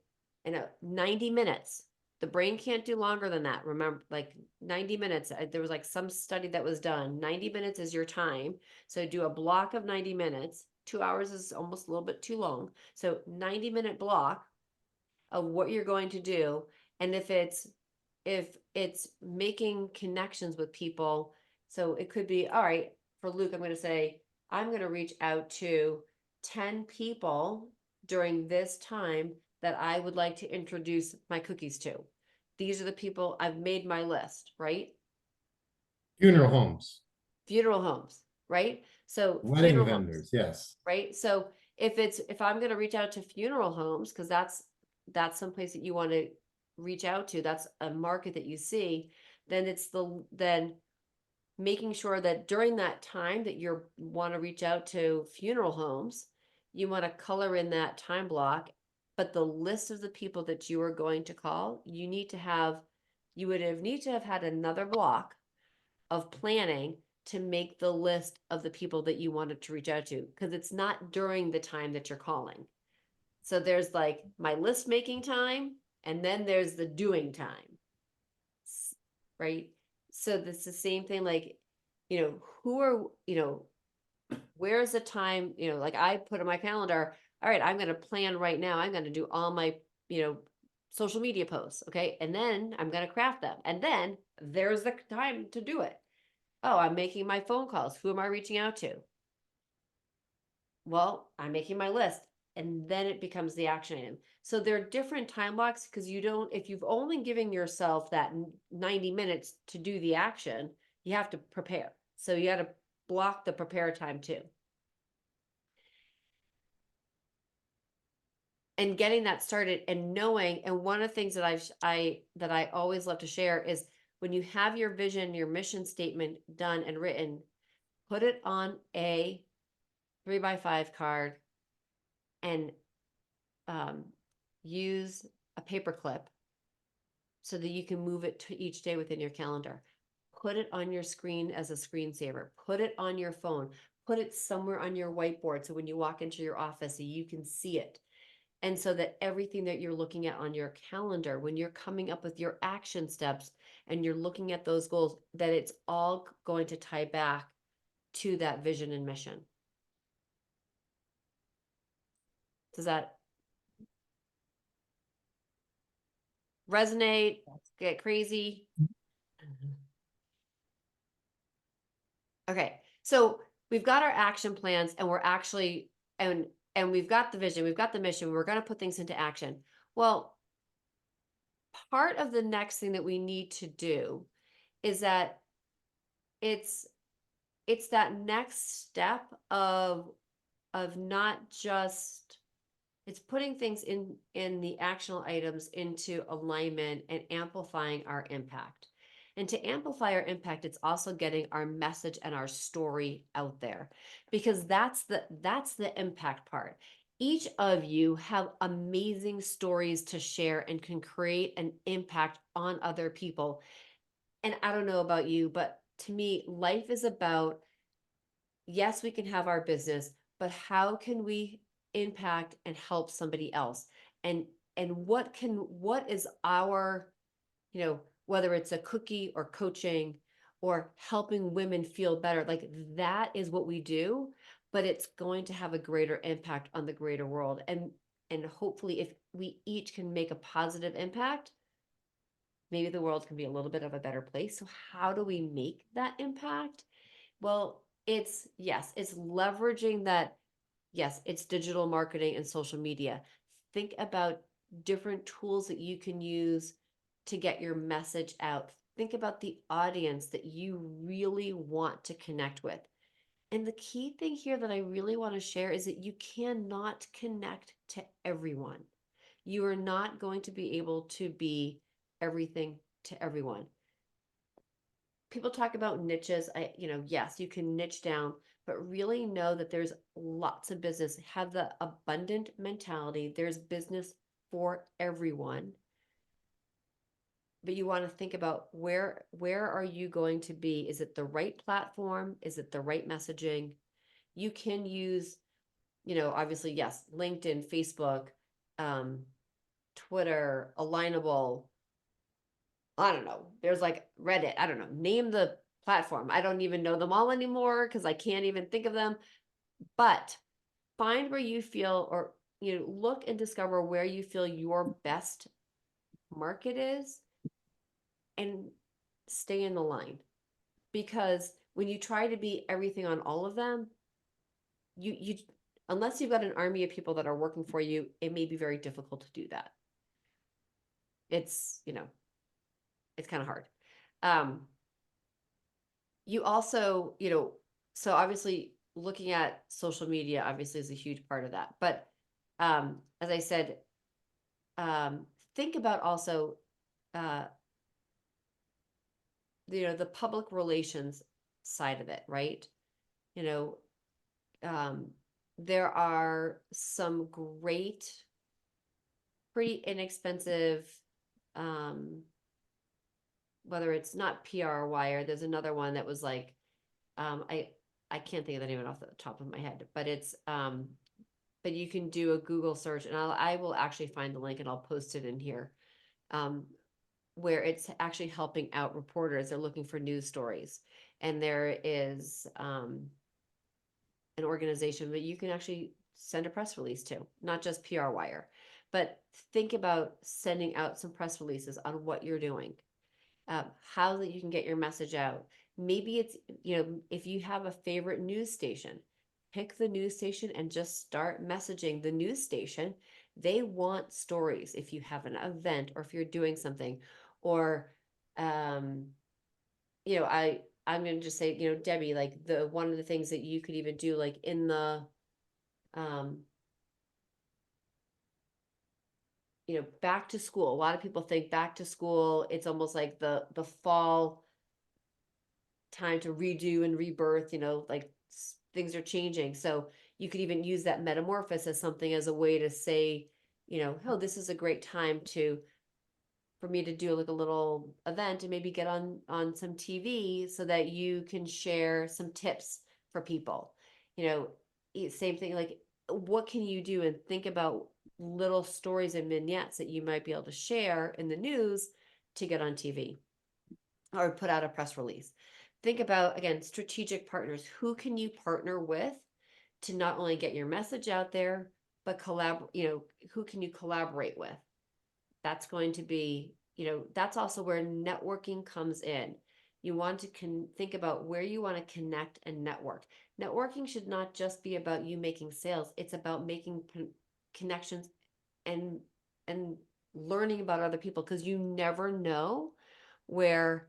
90 minutes, the brain can't do longer than that. Remember, like 90 minutes, there was like some study that was done. 90 minutes is your time. So do a block of 90 minutes. 2 hours is almost a little bit too long. So 90-minute block of what you're going to do. And if it's making connections with people, so it could be, all right, for Luke, I'm going to say, I'm going to reach out to 10 people during this time that I would like to introduce my cookies to. These are the people, I've made my list, right? Funeral homes, Funeral homes, right? So wedding funeral homes, vendors, yes. right? So if I'm going to reach out to funeral homes, because that's someplace that you want to reach out to, that's a market that you see, then then making sure that during that time that you want to reach out to funeral homes, you want to color in that time block. But the list of the people that you are going to call, you need to have had another block of planning to make the list of the people that you wanted to reach out to, because it's not during the time that you're calling. So there's like my list making time, and then there's the doing time, right? So that's the same thing, like, where's the time, like I put in my calendar, all right, I'm going to plan right now. I'm going to do all my, social media posts. Okay. And then I'm going to craft them. And then there's the time to do it. Oh, I'm making my phone calls. Who am I reaching out to? Well, I'm making my list, and then it becomes the action item. So there are different time blocks, because if you've only given yourself that 90 minutes to do the action, you have to prepare. So you got to block the prepare time too. And getting that started and knowing, and one of the things that I always love to share is, when you have your vision, your mission statement done and written, put it on a 3x5 card, and use a paper clip so that you can move it to each day within your calendar. Put it on your screen as a screensaver. Put it on your phone. put it somewhere on your whiteboard. So when you walk into your office, you can see it. And so that everything that you're looking at on your calendar, when you're coming up with your action steps and you're looking at those goals, that it's all going to tie back to that vision and mission. Does that resonate? Get crazy? Okay, so we've got our action plans and we're actually, and we've got the vision, we've got the mission, we're going to put things into action. Well, part of the next thing that we need to do is that it's that next step of not just, it's putting things in the actionable items into alignment and amplifying our impact. And to amplify our impact, it's also getting our message and our story out there, because that's the impact part. Each of you have amazing stories to share and can create an impact on other people. And I don't know about you, but to me, life is about, yes, we can have our business, but how can we impact and help somebody else? And what is our, whether it's a cookie or coaching or helping women feel better, like that is what we do, but it's going to have a greater impact on the greater world. And hopefully if we each can make a positive impact, maybe the world can be a little bit of a better place. So how do we make that impact? Well, it's leveraging that. Yes, it's digital marketing and social media. Think about different tools that you can use to get your message out. Think about the audience that you really want to connect with. And the key thing here that I really want to share is that you cannot connect to everyone. You are not going to be able to be everything to everyone. People talk about niches. Yes, you can niche down, but really know that there's lots of business. Have the abundant mentality. There's business for everyone. But you want to think about where are you going to be? Is it the right platform? Is it the right messaging? You can use, obviously, yes, LinkedIn, Facebook, Twitter, Alignable. I don't know. There's like Reddit. I don't know. Name the platform. I don't even know them all anymore because I can't even think of them. But find where you feel, or look and discover where you feel your best market is and stay in the line. Because when you try to be everything on all of them, you unless you've got an army of people that are working for you, it may be very difficult to do that. It's it's kind of hard. You also, so obviously looking at social media obviously is a huge part of that. But as I said, think about also, the public relations side of it, right? There are some great, pretty inexpensive, whether it's not PR Wire, there's another one that was like, I can't think of the name off the top of my head, but it's, but you can do a Google search, and I will actually find the link and I'll post it in here, where it's actually helping out reporters. They're looking for news stories, and there is an organization that you can actually send a press release to, not just PR Wire, but think about sending out some press releases on what you're doing, how that you can get your message out. Maybe it's, if you have a favorite news station, pick the news station and just start messaging the news station. They want stories. If you have an event or if you're doing something, or, I'm going to just say, Debbie, like one of the things that you could even do, like in the, back to school. A lot of people think back to school, it's almost like the fall time to redo and rebirth, like things are changing. So you could even use that metamorphosis as something, as a way to say, oh, this is a great time for me to do like a little event and maybe get on some TV so that you can share some tips for people. you know, same thing, like, what can you do, and think about little stories and vignettes that you might be able to share in the news to get on TV or put out a press release. Think about, again, strategic partners. Who can you partner with to not only get your message out there, but who can you collaborate with? That's going to be, that's also where networking comes in. You want to think about where you want to connect and network. Networking should not just be about you making sales. It's about making connections and learning about other people, because you never know where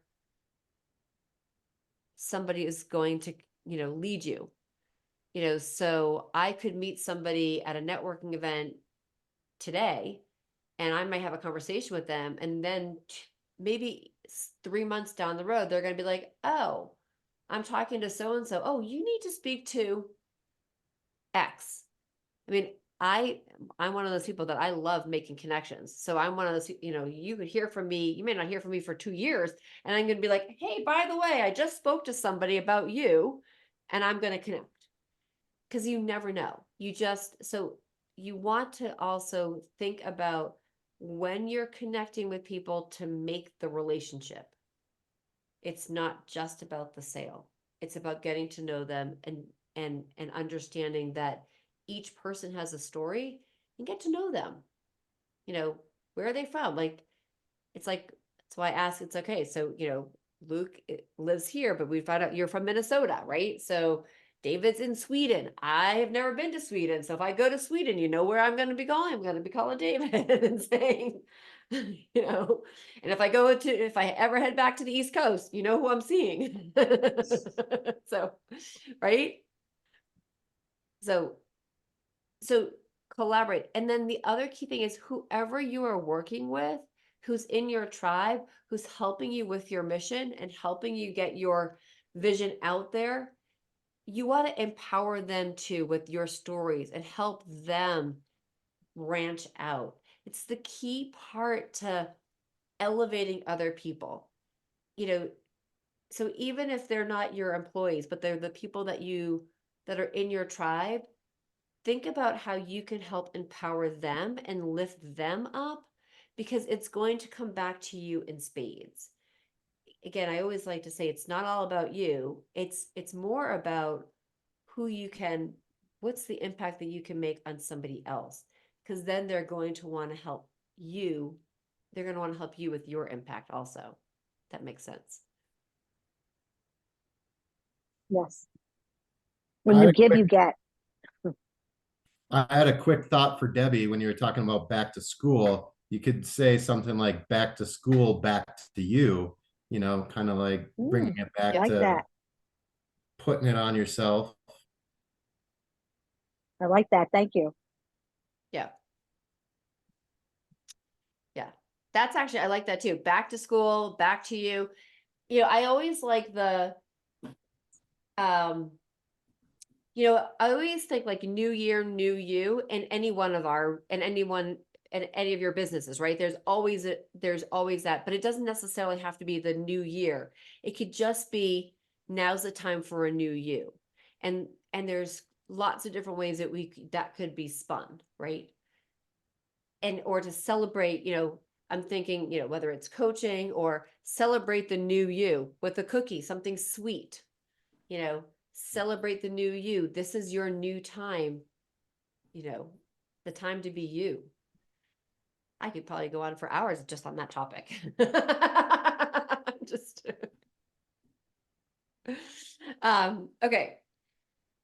somebody is going to, lead you. So I could meet somebody at a networking event today, and I might have a conversation with them, and then maybe 3 months down the road, they're going to be like, oh, I'm talking to so and so. Oh, you need to speak to X. I mean, I'm one of those people that I love making connections. So I'm one of those, you could hear from me. You may not hear from me for 2 years, and I'm going to be like, hey, by the way, I just spoke to somebody about you, and I'm going to connect, because you never know. So you want to also think about when you're connecting with people to make the relationship. It's not just about the sale. It's about getting to know them, and understanding that each person has a story, and get to know them. Where are they from? Like, it's like, that's why I ask. It's okay. So, Luke lives here, but we found out you're from Minnesota, right? So David's in Sweden. I have never been to Sweden. So if I go to Sweden, you know where I'm going to be going? I'm going to be calling David and saying, and if I ever head back to the East Coast, you know who I'm seeing. So, right? So collaborate. And then the other key thing is, whoever you are working with, who's in your tribe, who's helping you with your mission and helping you get your vision out there, you want to empower them too with your stories and help them branch out. It's the key part to elevating other people. So even if they're not your employees, but they're the people that are in your tribe, think about how you can help empower them and lift them up, because it's going to come back to you in spades. Again, I always like to say, it's not all about you. It's more about what's the impact that you can make on somebody else, because then they're going to want to help you. They're going to want to help you with your impact also. That makes sense. Yes. When I you had a give, quick- you get. I had a quick thought for Debbie when you were talking about back to school. You could say something like back to school, back to you, kind of like bringing it I back like to that. putting it on yourself. I like that. Thank you. Yeah. Yeah. That's actually, I like that too. Back to school, back to you. I always like I always think like new year, new you, in any of your businesses, right? There's always that, but it doesn't necessarily have to be the new year. It could just be, now's the time for a new you. And there's lots of different ways that could be spun, right? Or to celebrate, I'm thinking, whether it's coaching, or celebrate the new you with a cookie, something sweet, celebrate the new you. This is your new time, the time to be you. I could probably go on for hours just on that topic. Just okay.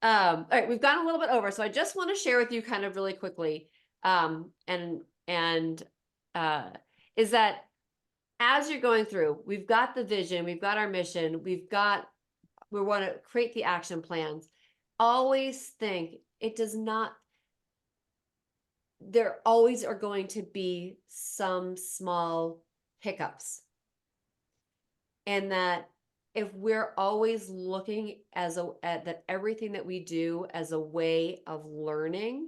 All right, we've gone a little bit over, so I just want to share with you kind of really quickly, and is that as you're going through, we've got the vision, we've got our mission, we want to create the action plans. Always think there always are going to be some small hiccups. And that if we're always looking at that everything that we do as a way of learning,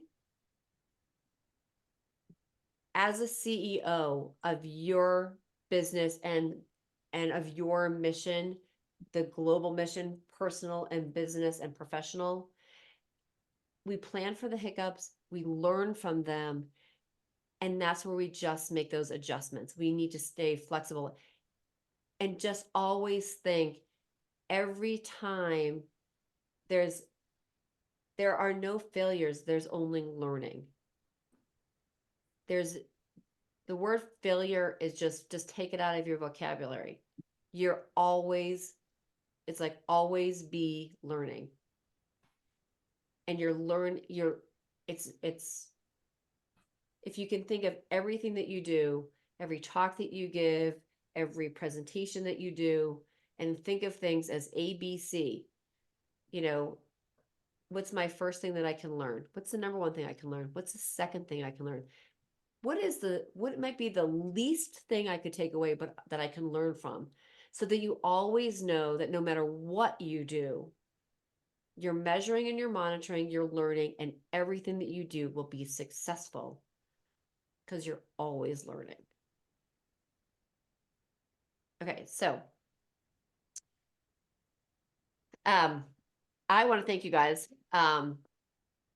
as a CEO of your business and of your mission, the global mission, personal and business and professional, we plan for the hiccups, we learn from them, and that's where we just make those adjustments. We need to stay flexible and just always think every time there are no failures, there's only learning. There's the word failure is just take it out of your vocabulary. You're always, it's like always be learning. And it's if you can think of everything that you do, every talk that you give, every presentation that you do, and think of things as ABC, you know, what's my first thing that I can learn? What's the number one thing I can learn? What's the second thing I can learn? What might be the least thing I could take away, but that I can learn from, so that you always know that no matter what you do, you're measuring and you're monitoring, you're learning, and everything that you do will be successful because you're always learning. Okay, so I want to thank you guys.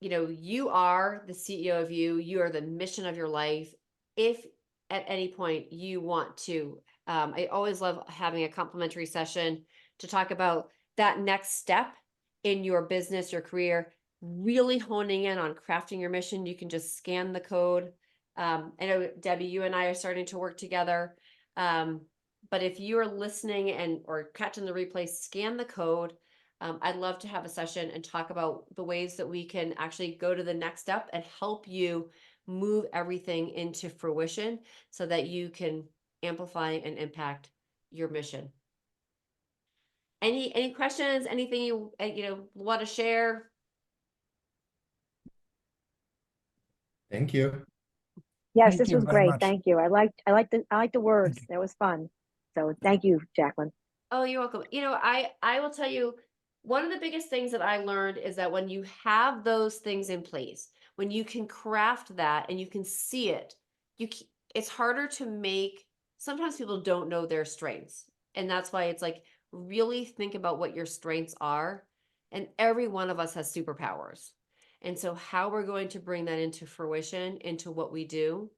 You know, you are the CEO of you. You are the mission of your life. If at any point you want to, I always love having a complimentary session to talk about that next step in your business, your career, really honing in on crafting your mission. You can just scan the code. I know, Debbie, you and I are starting to work together. But if you're listening or catching the replay, scan the code. I'd love to have a session and talk about the ways that we can actually go to the next step and help you move everything into fruition so that you can amplify and impact your mission. Any questions? Anything you want to share? Thank you. Yes, Thank this you was very great. much. Thank you. I liked the words. you. That was fun. So thank you, Jacqueline. Oh, you're welcome. You know, I will tell you, one of the biggest things that I learned is that when you have those things in place, when you can craft that and you can see it, it's harder to make. Sometimes people don't know their strengths, and that's why it's like really think about what your strengths are. And every one of us has superpowers, and so how we're going to bring that into fruition, into what we do,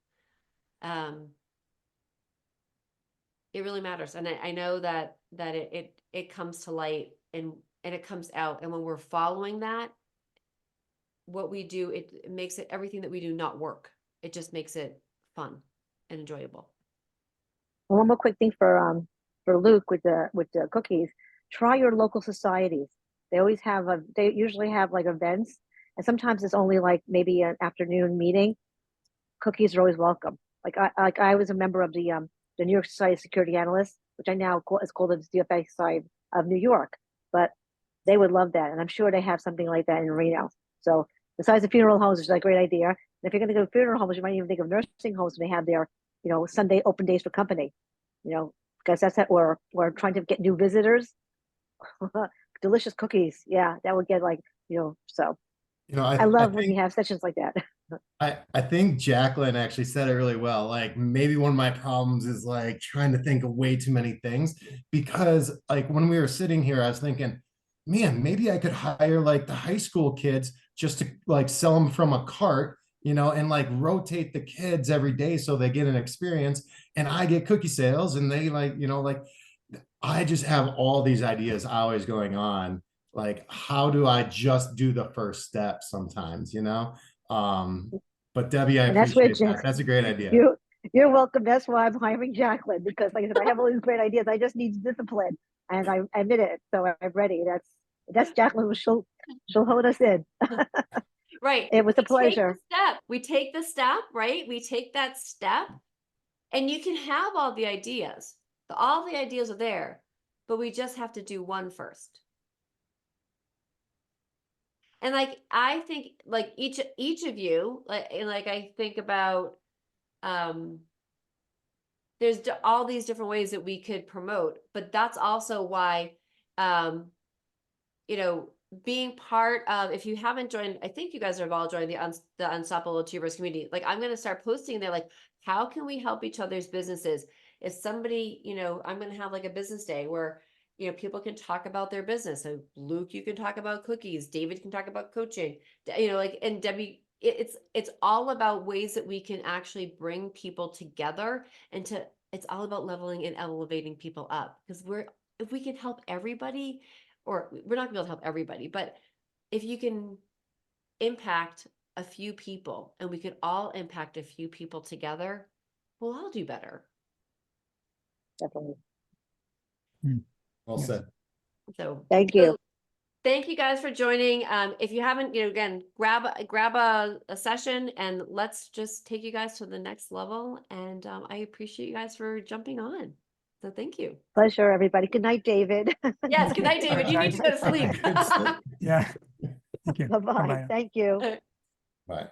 it really matters. And I know that it comes to light and it comes out. And when we're following that, what we do, it makes it everything that we do not work. It just makes it fun and enjoyable. One more quick thing for Luke with the cookies. Try your local societies. They usually have like events, and sometimes it's only like maybe an afternoon meeting. Cookies are always welcome. I was a member of the New York Society of Security Analysts, which I now call is called the CFA Society of New York. But they would love that, and I'm sure they have something like that in Reno. So besides the funeral homes, which is a great idea. And if you're going to go to funeral homes, you might even think of nursing homes when they have their Sunday open days for company. Because that's that we're trying to get new visitors. Delicious cookies, yeah, that would get so. I I love when think you have sessions like that. I think Jacqueline actually said it really well. Like maybe one of my problems is like trying to think of way too many things, because like when we were sitting here, I was thinking, man, maybe I could hire like the high school kids just to like sell them from a cart, and like rotate the kids every day so they get an experience, and I get cookie sales, and they like I just have all these ideas always going on. Like, how do I just do the first step sometimes, Um, but Debbie, I And that's where appreciate that. That's a great idea. you're welcome. That's why I'm hiring Jacqueline, because like I said, I have all these great ideas. I just need discipline, and I admit it. So I'm ready. That's Jacqueline. She'll hold us in. Right. It was a We take the pleasure. step. We take the step, right? We take that step, and you can have all the ideas. All the ideas are there, but we just have to do one first. And like I think like each of you, like I think about there's all these different ways that we could promote, but that's also why being part of, if you haven't joined, I think you guys have all joined the Unstoppable Achievers community. Like I'm going to start posting there, like, how can we help each other's businesses? If somebody, I'm going to have like a business day where you know, people can talk about their business. So Luke, you can talk about cookies. David can talk about coaching. You know, like, and Debbie, it's all about ways that we can actually bring people together, and it's all about leveling and elevating people up, because if we can help everybody, or we're not gonna be able to help everybody, but if you can impact a few people, and we could all impact a few people together, we'll all do better. Definitely. Well Yes. said. So Thank you. thank you guys for joining. If you haven't, you know, again, grab a session, and let's just take you guys to the next level. And I appreciate you guys for jumping on. So thank you. Pleasure, everybody. Good night, David. Yes, good night, David. You need to go to sleep. Good sleep. Yeah. Thank you. Bye-bye. Bye-bye. Thank you. Bye.